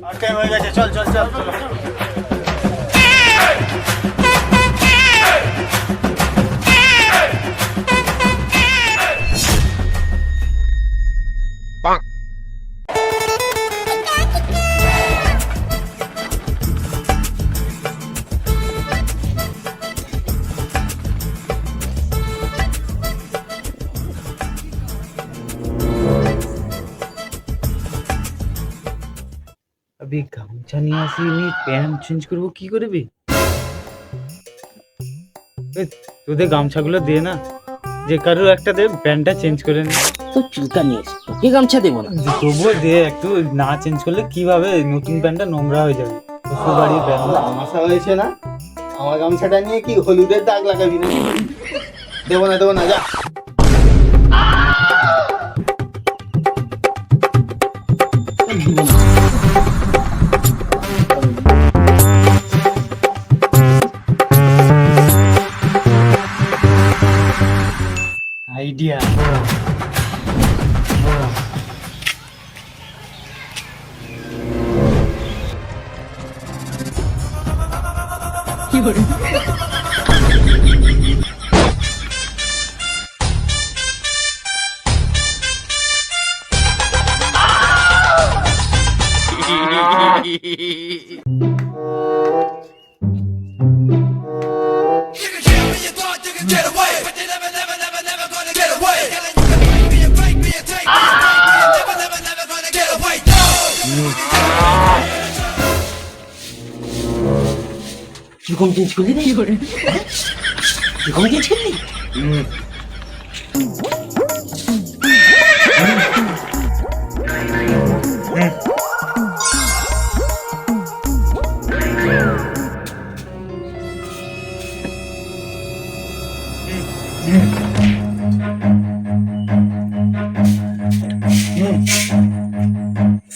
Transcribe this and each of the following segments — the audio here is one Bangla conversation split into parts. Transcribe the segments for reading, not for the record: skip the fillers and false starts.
আর টাইম হয়ে গেছে, চল চল চল চল। अभी গামছা নিয়ে আসিনি, প্যান্ট চেঞ্জ করবো কি করবি? তোদের গামছাগুলো দে না, যে কারোর একটা দে, প্যান্টটা চেঞ্জ করে নে। তো চুলকা নিয়ে এসে তোকে গামছা দেবো না? তবুও দে, একটু না চেঞ্জ করলে কিভাবে, নতুন প্যান্টটা নোংরা হয়ে যাবে। শ্বশুর বাড়ির প্যান্ট। আমাশা হয়েছে না, আমার গামছাটা নিয়ে কি হলুদের দাগ লাগাবি না? দেবো না দেবো না, যা। আইডিয়া। কিরকম চেঞ্জ করলি রে? কিরকম চেঞ্জ করলি?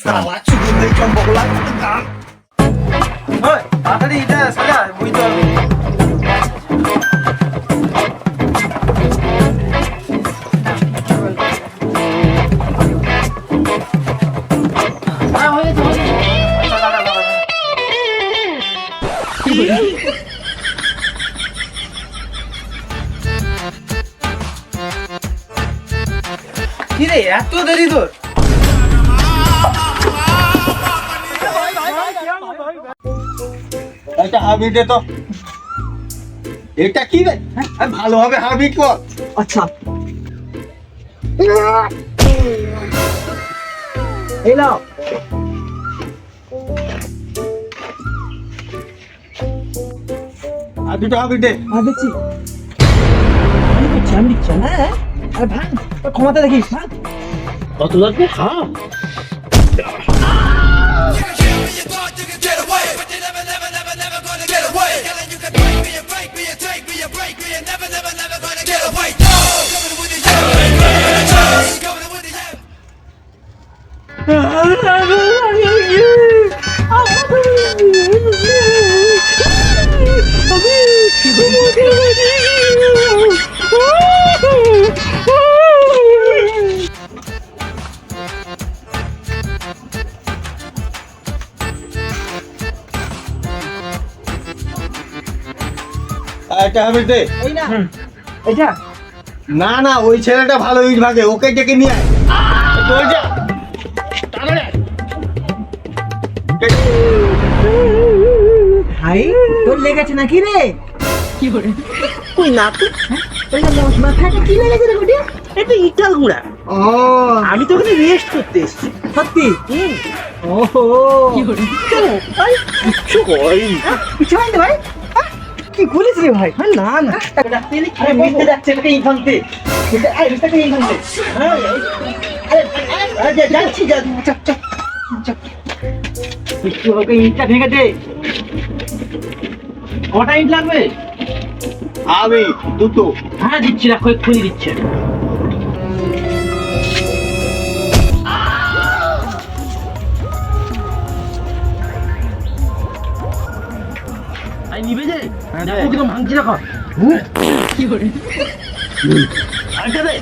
শালা চুগুলের চম্পক লাগছে কান। ওই তাড়াতাড়ি এটা সাজা, বুঝতে হবে। কি রে, এত দেরি তোর? একটা হাবিট দে তো। এটা কি রে? ভালোভাবে হাবিট কর। আচ্ছা এই নাও। আর দুটো হাবিট দে। দিচ্ছি আমি দিচ্ছি না। আরে ভাই ক্ষমতা দেখিস। কত লাগবে? হ্যাঁ একটা হাবিট দে। এই না এটা না না, ওই ছেলেটা ভালো ইট ভাগে, ওকে ডেকে নিয়ে আয়। তোর যা তাড়াতাড়ি আয়। ভাই তোর লেগেছে নাকি রে? কি করে? কই না তো। মাথাটা কি লেগেছে রে গুটি? এটা ইটাল গুড়া। ও আমি তো ওখানে রেস্ট করতে এসেছি। সত্যি? ওহো কি করে? ভাই কিছু কই কিছু হয়নি ভাই। কি বলিস রে ভাই? না না আরে মিথ্যে যাচ্ছে নাকি এই ভাঙতে? আরে মিথ্যে এই ভাঙতে। আরে যাচ্ছি যা চপ চপ চপ। একটু ওকে ইটটা ভেঙে দে। কটা ইট লাগবে? আমি দুটো। হ্যাঁ দিচ্ছি, রাখো এক্ষুনি দিচ্ছে। নিবে যে দেখো কিরকম ভাঙছি, রাখো। কি করে আরেকটা দে।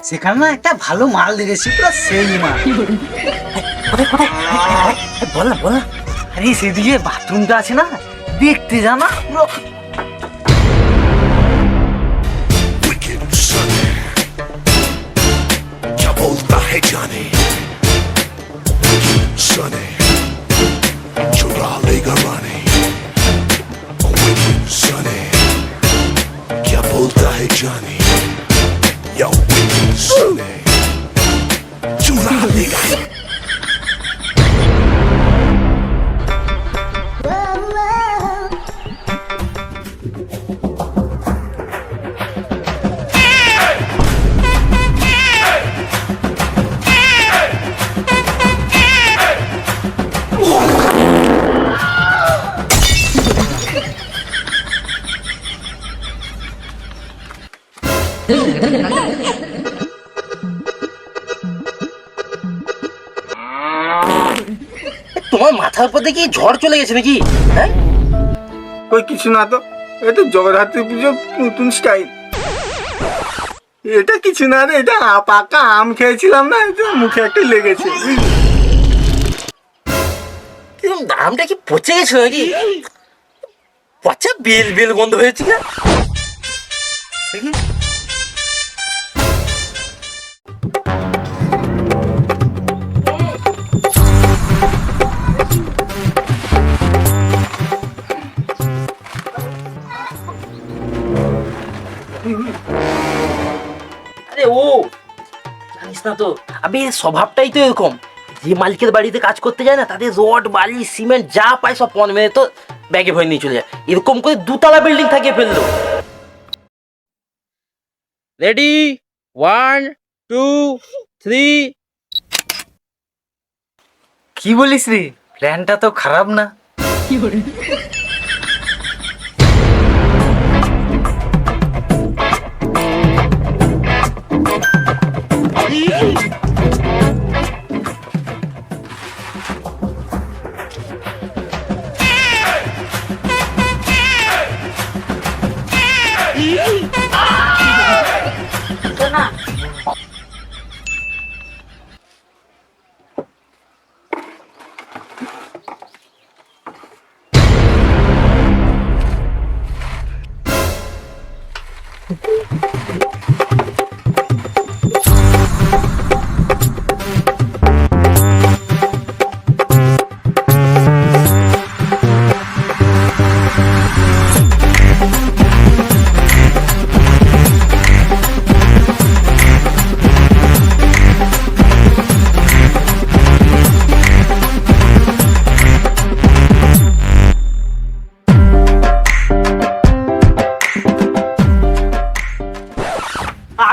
সেখানে না একটা ভালো মাল দেখেছি, পুরো সেই মাল। বল না বল না। আরে সেদিকে বাথরুমটা আছে না, দেখতে জানা পুরো। Wicked Sunny, क्या बोलता है जाने? Wicked Sunny, चुरा लेगा रानी। Wicked Sunny, क्या बोलता है जाने? Yo, Wicked Sunny, चुरा लेगा। তোমার মাথার উপর দেখি ঝড় চলে গেছে নাকি? হ্যাঁ, কই কিছু না তো, এটা জগদ্ধাত্রী পুজো নতুন স্টাইল। এটা কিছু না রে, এটা পাকা আম খেয়েছিলাম না, এটা মুখে একটা লেগেছে। আমটা কি পচে গেছে নাকি? পচা বেল বেল গন্ধ হয়েছে না? দেখি। আরে ও জানিস না তো, আবে এর স্বভাবটাই তো এরকম। যে মালিকের বাড়িতে কাজ করতে যায় না, তাদের রড বালি সিমেন্ট যা পায় সব পণ মেরে তো ব্যাগে ভরে নিয়ে চলে যায়। এরকম করে 2 তলা বিল্ডিং থাকিয়ে ফেললো। রেডি 1 2 3। কি বলিস রে, প্ল্যানটা তো খারাপ না।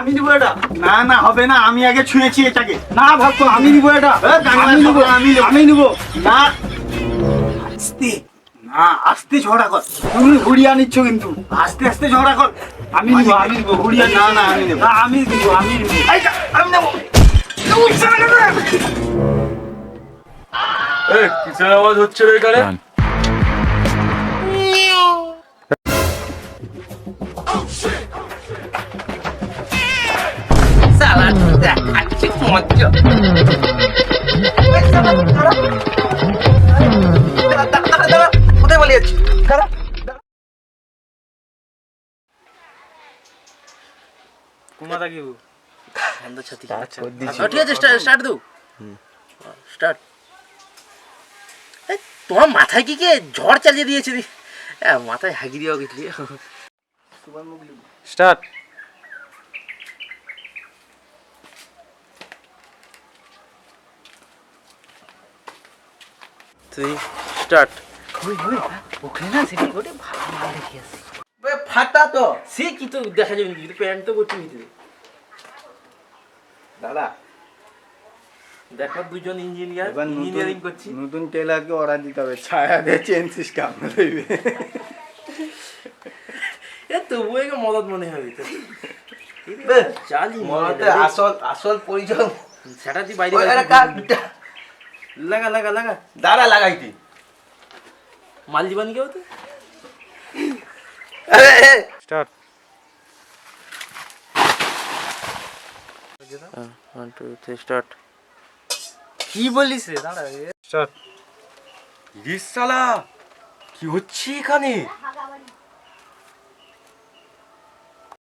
আমি নিবো এটা। না না হবে না, আমি আগে ছুঁয়েছি এটাকে। না ভাবতো আমি নিবো এটা। আমি নিবো না। আস্তে না, আস্তে ঝগড়া কর। তুমি হুড়িয়া নিচ্ছ কিন্তু, আস্তে আস্তে ঝগড়া কর। আমি নিবো হুড়িয়া। না না আমি নেবো। না আমি নিবো আমি নেবো। কিসের আওয়াজ হচ্ছে রে এখানে? কোথায় বলে যাচ্ছি? কোনটা কি ঠিক আছে, স্টার্ট দাও। স্টার্ট। তোমার মাথায় কি কে ঝড় চালিয়ে দিয়েছে? মাথায় হাগি দেওয়া গেছিল। স্টার্ট। স্টার্ট। ওখানে না সেটা ওটা ভালো মাল দেখে আসি। ফাটা তো সে কি তো দেখা যাবে কিন্তু প্যান্ট তো করতে ভিতরে। দাদা দেখো দুজন ইঞ্জিনিয়ারিং করছি। নতুন টেলারকে অর্ডার দিতে হবে, ছায়া দিয়ে চেন সিস্টেম লইবে। তবু একে মদত মনে হবে তো। চালি আসল আসল পরিচয় সেটা তুই বাইরে লাগা লাগা লাগা দাঁড়া লাগাইতি মাল দিবানি কেউ তো স্টার্ট। 1 2 3 স্টার্ট। কি বলিস রে? দাঁড়া স্টার্ট। ইস শালা, কি হচ্ছে এখানে?